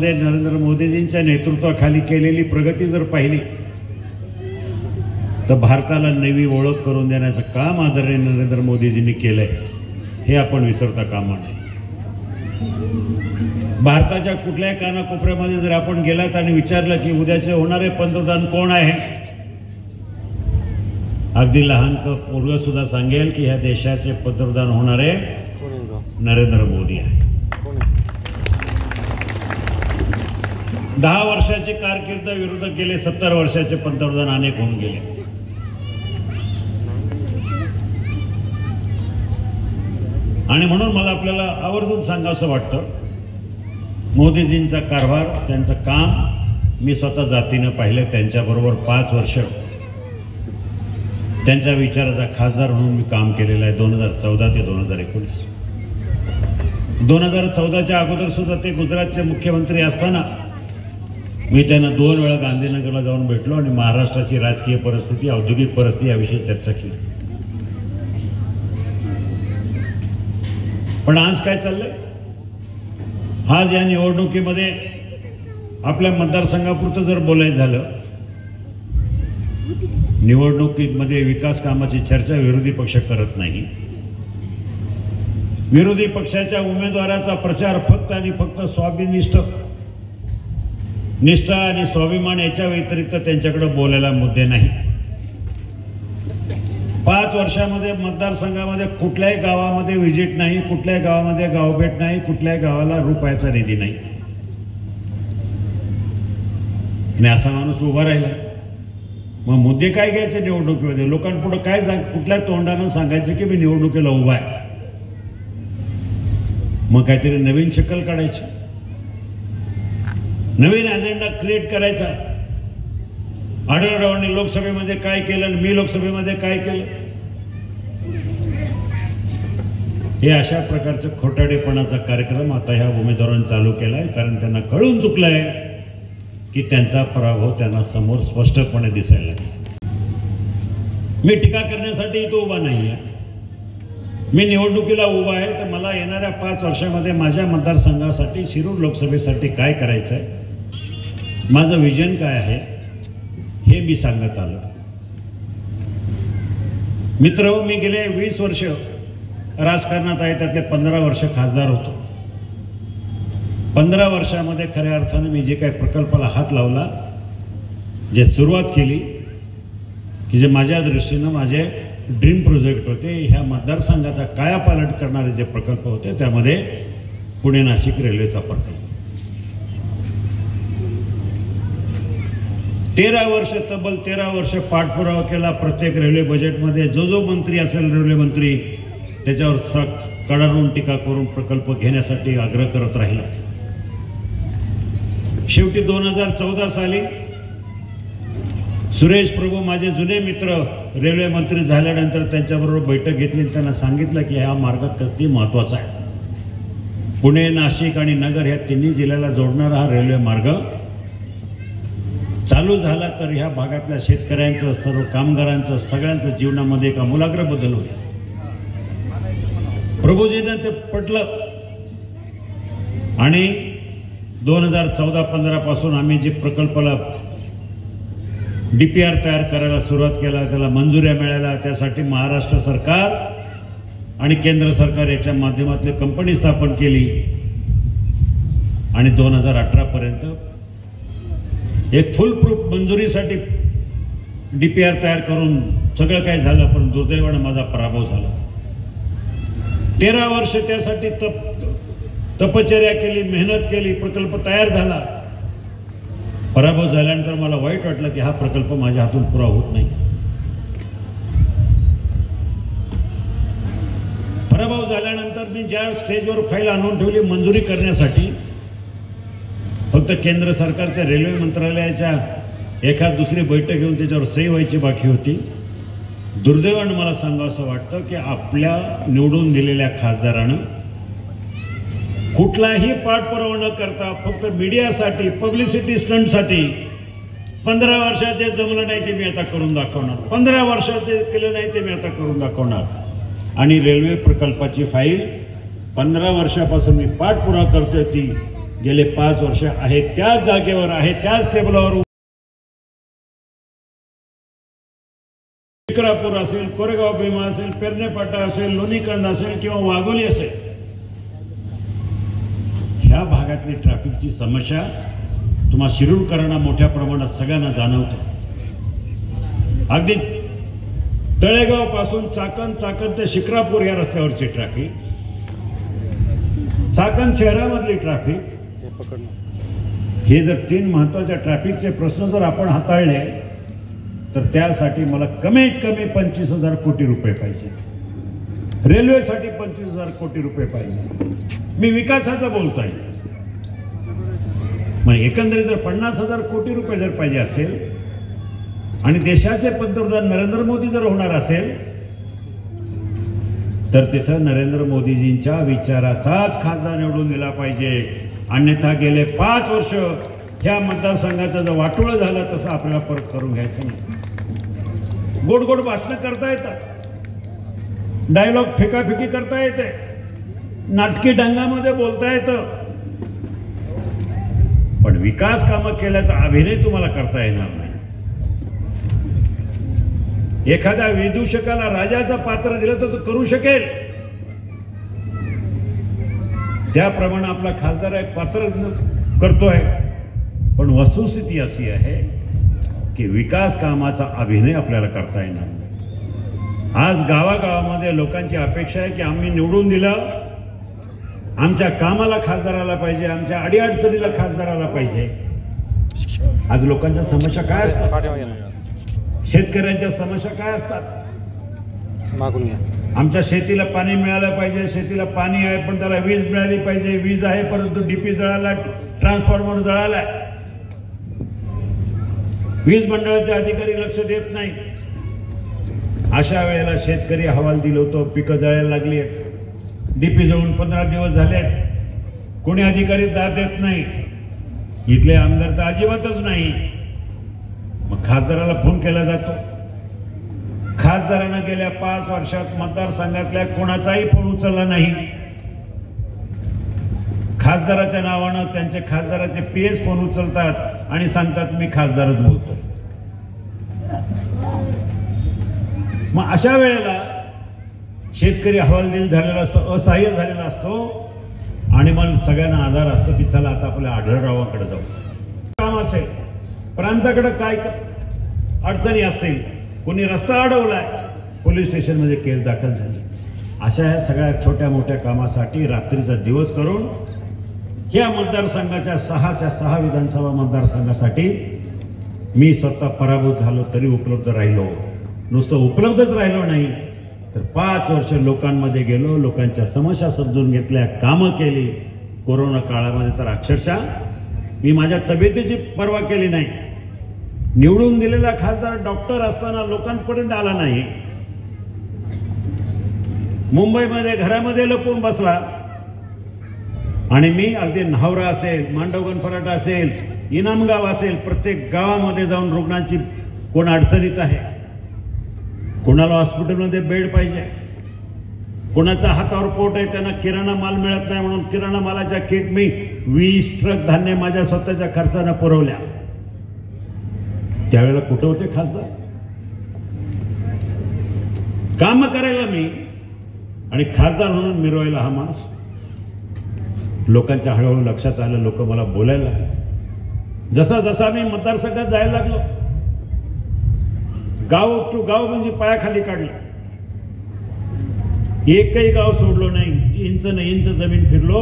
वर्षामध्ये नरेंद्र मोदीजींच्या नेतृत्वाखाली केलेली प्रगती जर पाहिली तर भारताला नवी ओळख करून देण्याचं काम आदरणीय नरेंद्र मोदीजींनी केलंय, हे आपण विसरता कामा नये। भारताच्या कुठल्याही कानाकोपऱ्यामध्ये जर आपण गेलात आणि विचारलं की उद्याचे होणारे पंतप्रधान कोण आहे, अगदी लहान पोरग सुद्धा सांगेल की ह्या देशाचे पंतप्रधान होणारे नरेंद्र मोदी आहे। 10 वर्षाची कारकीर्द विरुद्ध गेले 70 वर्षाचे पंतप्रधान अनेक होऊन गेले। आणि म्हणून मला आपल्याला आवर्जून सांगावंसं वाटतं, मोदीजींचा कारभार, त्यांचं काम मी स्वतः जातीनं पाहिलं। त्यांच्याबरोबर 5 वर्ष त्यांच्या विचाराचा खासदार म्हणून मी काम केलेलं आहे, 2014 ते 2019। 2014च्या अगोदर सुद्धा ते गुजरातचे मुख्यमंत्री असताना मी त्यांना 2 वेळा गांधीनगरला जाऊन भेटलो आणि महाराष्ट्राची राजकीय परिस्थिती, औद्योगिक परिस्थिती याविषयी चर्चा केली। पण आज काय चाललंय? आज या निवडणुकीमध्ये आपल्या मतदारसंघापुरतं जर बोलायचं झालं, निवडणुकीमध्ये विकास कामाची चर्चा विरोधी पक्ष करत नाही। विरोधी पक्षाच्या उमेदवाराचा प्रचार फक्त आणि फक्त निष्ठा आणि स्वाभिमान याच्या व्यतिरिक्त त्यांच्याकडे बोलायला मुद्दे नाही। 5 वर्षामध्ये मतदारसंघामध्ये कुठल्याही गावामध्ये व्हिजिट नाही, कुठल्याही गावामध्ये गावभेट नाही, कुठल्याही गावाला रुपयाचा निधी नाही। आणि असा माणूस उभा राहिला, मग मुद्दे काय घ्यायचे निवडणुकीमध्ये? लोकांपुढे काय कुठल्या तोंडानं सांगायचं की मी निवडणुकीला उभा आहे? मग काहीतरी नवीन शक्कल काढायची, नवीन अजेंडा क्रिएट करायचा। आढळरावांनी लोकसभेमध्ये काय केलं आणि मी लोकसभेमध्ये काय केलं, हे अशा प्रकारचा खोटाडेपणाचा कार्यक्रम आता ह्या उमेदवारांनी चालू केलाय। कारण त्यांना कळून चुकलंय की त्यांचा पराभव त्यांना समोर स्पष्टपणे दिसायला लागला। मी टीका करण्यासाठी इथं उभा नाही आहे, मी निवडणुकीला उभा आहे। तर मला येणाऱ्या 5 वर्षामध्ये माझ्या मतदारसंघासाठी, शिरूर लोकसभेसाठी काय करायचं आहे, माझं विजन काय आहे, हे मी सांगत आलो। मित्र, मी गेले 20 वर्ष राजकारणात आहे, त्यातले 15 वर्ष खासदार होतो। 15 वर्षामध्ये खऱ्या अर्थाने मी जे काही प्रकल्पाला हात लावला, जे सुरुवात केली, की जे माझ्या दृष्टीनं माझे ड्रीम प्रोजेक्ट होते, ह्या मतदारसंघाचा कायापालट करणारे जे प्रकल्प होते, त्यामध्ये पुणे नाशिक रेल्वेचा प्रकल्प 13 वर्ष, तब्बल 13 वर्ष पाठपुरावा केला। प्रत्येक रेल्वे बजेटमध्ये जो मंत्री असेल, रेल्वे मंत्री, त्याच्यावर कडाडून टीका करून प्रकल्प घेण्यासाठी आग्रह करत राहिला। शेवटी 2014 साली सुरेश प्रभू, माझे जुने मित्र, रेल्वे मंत्री झाल्यानंतर त्यांच्याबरोबर बैठक घेतली, त्यांना सांगितलं की हा मार्ग किती महत्त्वाचा आहे। पुणे, नाशिक आणि नगर ह्या तिन्ही जिल्ह्याला जोडणारा हा रेल्वे मार्ग चालू झाला तर ह्या भागातल्या शेतकऱ्यांचं, सर्व कामगारांचं, सगळ्यांचं जीवनामध्ये एक आमूलाग्र बदल होईल। प्रभूजींना ते पटलं आणि 2014-15 पासून आम्ही जे प्रकल्पाला DPR तयार करायला सुरुवात केला, त्याला मंजुऱ्या मिळाल्या। त्यासाठी महाराष्ट्र सरकार आणि केंद्र सरकार याच्या माध्यमातून कंपनी स्थापन केली आणि 2018 पर्यंत एक फुल प्रूफ मंजुरीसाठी DPR तयार करून सगळं काय झालं। पण दुर्दैवाने माझा पराभव झाला। 13 वर्ष त्यासाठी तपश्चर्या केली, मेहनत केली, प्रकल्प तयार झाला। पराभव झाल्यानंतर मला वाईट वाटलं की हा प्रकल्प माझ्या हातून पुरा होत नाही। पराभव झाल्यानंतर मी ज्या स्टेजवर फाईल आणून ठेवली मंजुरी करण्यासाठी, फक्त केंद्र सरकारच्या रेल्वे मंत्रालयाच्या एखाद दुसरी बैठक घेऊन त्याच्यावर सही व्हायची बाकी होती। दुर्दैवानं मला सांगावंसं वाटतं की आपल्या निवडून दिलेल्या खासदारानं कुठलाही पाठपुरावा न करता फक्त मीडियासाठी, पब्लिसिटी स्टंटसाठी 15 वर्षाचे जमलं नाही ते मी आता करून दाखवणार, 15 वर्षाचे केलं नाही ते मी आता करून दाखवणार। आणि रेल्वे प्रकल्पाची फाईल 15 वर्षापासून मी पाठपुरावा करतोय ती गेले 5 वर्ष आहे त्याच जागेवर आहे, त्याच टेबलावर. शिक्रापूर असेल, कोरेगाव भीमा असेल, पेरनेपाटा असेल, लोणीकांद असेल किंवा वाघोली असेल, ह्या भागातली ट्रॅफिकची समस्या तुम्हा शिरूरकरांना मोठ्या प्रमाणात सगळ्यांना जाणवते. अगदी तळेगाव पासून चाकण ते शिक्रापूर या रस्त्यावरची ट्रॅफिक, चाकण शहरामधली ट्रॅफिक, हे जर 3 महत्वाच्या ट्रॅफिकचे प्रश्न जर आपण हाताळले तर त्यासाठी मला कमीत कमी 25,000 कोटी रुपये पाहिजेत. रेल्वेसाठी 25,000 कोटी रुपये पाहिजे. मी विकासाचं बोलतोय. मग एकंदरीत जर 50,000 कोटी रुपये जर पाहिजे असेल आणि देशाचे पंतप्रधान नरेंद्र मोदी जर होणार असेल तर तिथं नरेंद्र मोदीजींच्या विचाराचाच खासदार निवडून दिला पाहिजे. अन्यथा गेले 5 वर्ष ह्या मतदारसंघाचं जर वाटोळं झालं तसं आपल्याला परत करून घ्यायचं नाही. गोड गोड भाषणं करता येतात, डायलॉग फेकाफेकी करता येते, नाटकी ढंगामध्ये बोलता येतं, पण विकास कामं केल्याचा अभिनय तुम्हाला करता येणार नाही. एखाद्या विदूषकाला राजाचं पात्र दिलं तर तो करू शकेल, त्याप्रमाणे आपला खासदार एक पात्र करतोय. पण वस्तुस्थिती अशी आहे की विकास कामाचा अभिनय आपल्याला करता येणार नाही. आज गावागावामध्ये लोकांची अपेक्षा आहे की आम्ही निवडून दिलं, आमच्या कामाला खासदाराला पाहिजे, आमच्या अडीअडचणीला खासदाराला पाहिजे. आज लोकांच्या समस्या काय असतात, शेतकऱ्यांच्या समस्या काय असतात, मागून घ्या. आमच्या शेतीला पाणी मिळालं पाहिजे, शेतीला पाणी आहे पण त्याला वीज मिळाली पाहिजे, वीज आहे परंतु डीपी जळाला, ट्रान्सफॉर्मर जळाला, वीज मंडळाचे अधिकारी लक्ष देत नाही. अशा वेळेला शेतकरी हवाल दिलं होतं, पिकं जळायला लागली आहेत, डीपी जळून 15 दिवस झाले, कोणी अधिकारी दाद देत नाही. इथले आमदार तर अजिबातच नाही. मग खासदाराला फोन केला जातो. खासदारानं गेल्या 5 वर्षात मतदारसंघातल्या कोणाचाही फोन उचलला नाही. खासदाराच्या नावानं त्यांचे खासदाराचे पीएस फोन उचलतात आणि सांगतात मी खासदारच बोलतोय. मग अशा वेळेला शेतकरी हवालदिल झालेला असतो, असहाय्य झालेला असतो आणि मग सगळ्यांना आधार असतो की चला आता आपल्या आढळरावांकडे जाऊ. काम असेल, प्रांताकडे काय अडचणी असतील, कोणी रस्ता अडवलाय, पोलीस स्टेशनमध्ये केस दाखल झाली. अशा ह्या सगळ्या छोट्या मोठ्या कामासाठी रात्रीचा दिवस करून ह्या मतदारसंघाच्या 6 विधानसभा मतदारसंघासाठी मी स्वतः पराभूत झालो तरी उपलब्ध राहिलो. नुसतं उपलब्धच राहिलो नाही तर 5 वर्ष लोकांमध्ये गेलो, लोकांच्या समस्या समजून घेतल्या, कामं केली. कोरोना काळामध्ये तर अक्षरशः मी माझ्या तब्येतीची पर्वा केली नाही. निवडून दिलेला खासदार डॉक्टर असताना लोकांपर्यंत आला नाही. मुंबईमध्ये घरामध्ये लपून बसला आणि मी अगदी न्हावरा असेल, मांडवगण फराटा असेल, इनामगाव असेल, प्रत्येक गावामध्ये जाऊन रुग्णांची कोण अडचणीत आहे, कोणाला हॉस्पिटलमध्ये बेड पाहिजे, कोणाचा हातावर पोट आहे त्यांना किराणा माल मिळत नाही म्हणून किराणा मालाच्या किट मी 20 ट्रक धान्य माझ्या स्वतःच्या खर्चानं पुरवल्या. त्यावेळेला कुठं होते खासदार? काम करायला मी आणि खासदार म्हणून मिरवायला हा माणूस. लोकांच्या हळूहळू लक्षात आलं, लोक मला बोलायला लागले. जसा जसा मी मतदारसंघात जायला लागलो, गाव टू गाव म्हणजे पायाखाली काढलं. एकही गाव सोडलो नाही, इंच न इंच जमीन फिरलो,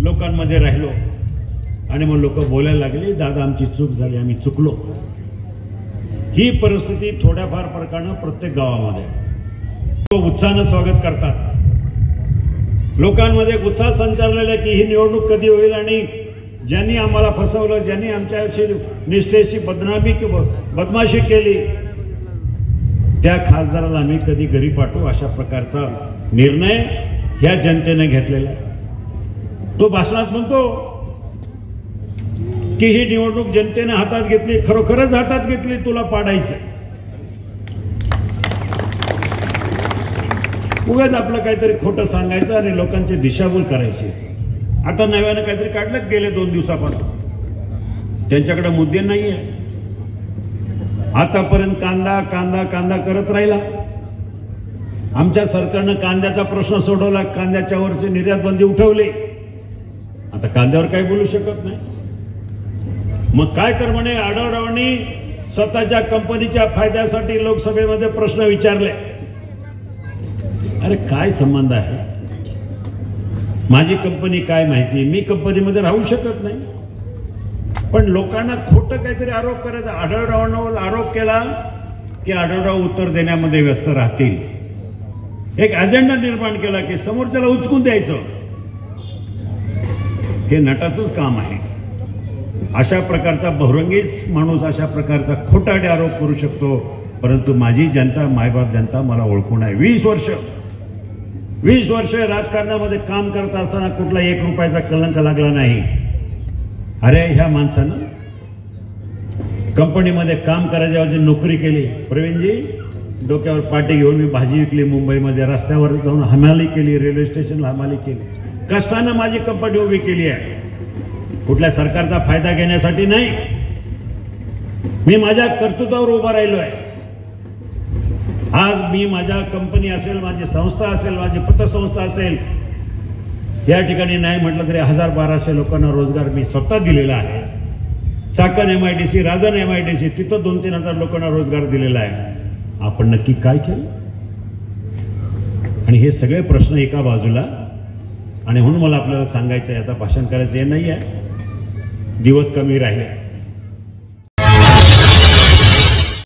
लोकांमध्ये राहिलो आणि मग लोक बोलायला लागले, दादा आमची चूक झाली, आम्ही चुकलो. ही परिस्थिती थोड्याफार प्रकारानं प्रत्येक गावामध्ये उत्साहानं स्वागत करतात. लोकांमध्ये उत्साह संचारलेला की ही निवडणूक कधी होईल आणि ज्यांनी आम्हाला फसवलं, ज्यांनी आमच्याशी निष्ठेशी बदमाशी केली त्या खासदाराला आम्ही कधी घरी पाठवू अशा प्रकारचा निर्णय ह्या जनतेने घेतलेला. तो भाषणात म्हणतो की ही निवडणूक जनतेने हातात घेतली, खरोखरच हातात घेतली, तुला पाडायचं. उगाच आपलं काहीतरी खोटं सांगायचं आणि लोकांची दिशाभूल करायची. आता नव्यानं काहीतरी काढलं गेले 2 दिवसापासून. त्यांच्याकडे मुद्दे नाहीये. आतापर्यंत कांदा कांदा कांदा करत राहिला. आमच्या सरकारनं कांद्याचा प्रश्न सोडवला, कांद्याच्या वरचे निर्यात बंदी उठवली. आता कांद्यावर काही बोलू शकत नाही. मग काय तर म्हणे आढळरावांनी स्वतःच्या कंपनीच्या फायद्यासाठी लोकसभेमध्ये प्रश्न विचारले. अरे काय संबंध आहे? माझी कंपनी काय माहिती, मी कंपनीमध्ये राहू शकत नाही. पण लोकांना खोटं काहीतरी आरोप करायचा. आढळरावांवर आरोप केला की आढळराव उत्तर देण्यामध्ये व्यस्त राहतील. एक अजेंडा निर्माण केला की समोरच्याला उचकून द्यायचं. हे नटाचंच काम आहे. अशा प्रकारचा बहुरंगीच माणूस अशा प्रकारचा खोटाडे आरोप करू शकतो. परंतु माझी जनता, मायबाप जनता मला ओळखून आहे. 20 वर्ष राजकारणामध्ये काम करत असताना कुठला 1 रुपयाचा कलंक लागला नाही. अरे ह्या माणसानं कंपनीमध्ये काम करायच्याऐवजी नोकरी केली. प्रवीणजी, डोक्यावर पाटी घेऊन मी भाजी विकली मुंबईमध्ये, रस्त्यावर जाऊन हमाली केली, रेल्वे स्टेशनला हमाली केली. कष्टानं माझी कंपनी उभी केली आहे. कुठल्या सरकारचा फायदा घेण्यासाठी नाही. मी माझ्या कर्तृत्वावर उभा राहिलो आहे. आज मी माझ्या कंपनी असेल, माझी संस्था असेल, माझी पतसंस्था असेल, या ठिकाणी नाही म्हटलं तरी 1000-1200 लोकांना रोजगार मी स्वतः दिलेला आहे. चाकण MIDC, राजन MIDC, तिथं 2-3 हजार लोकांना रोजगार दिलेला आहे. आपण नक्की काय केलं? आणि हे सगळे प्रश्न एका बाजूला. आणि म्हणून मला आपल्याला सांगायचं आहे, आता भाषण करायचं हे नाही आहे, दिवस कमी राहिले.